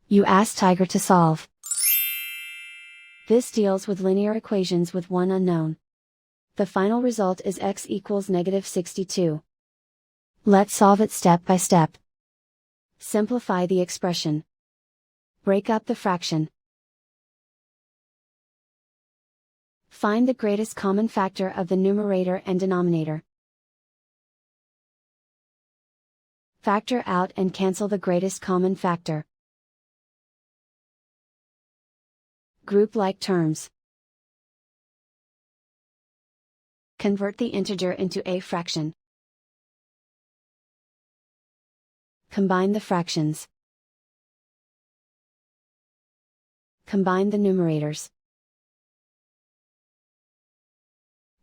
You ask Tiger to solve. This deals with linear equations with one unknown. The final result is x equals -62. Let's solve it step by step. Simplify the expression. Break up the fraction. Find the greatest common factor of the numerator and denominator. Factor out and cancel the greatest common factor. Group like terms. Convert the integer into a fraction. Combine the fractions. Combine the numerators.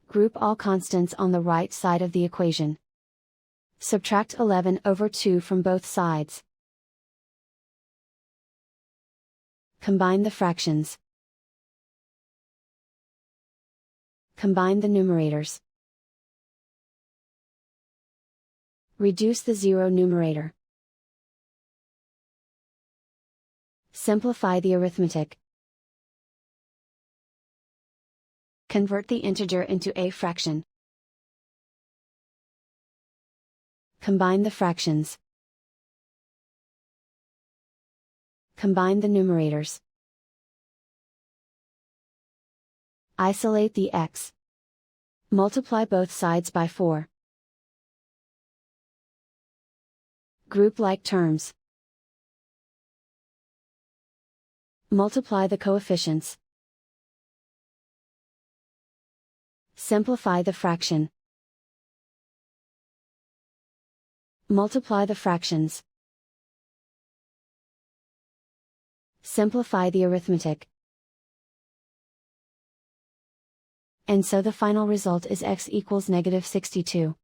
Group all constants on the right side of the equation. Subtract 11/2 from both sides. Combine the fractions. Combine the numerators. Reduce the zero numerator. Simplify the arithmetic. Convert the integer into a fraction. Combine the fractions. Combine the numerators. Isolate the x. Multiply both sides by 4. Group like terms. Multiply the coefficients. Simplify the fraction. Multiply the fractions. Simplify the arithmetic. And so the final result is x equals -62.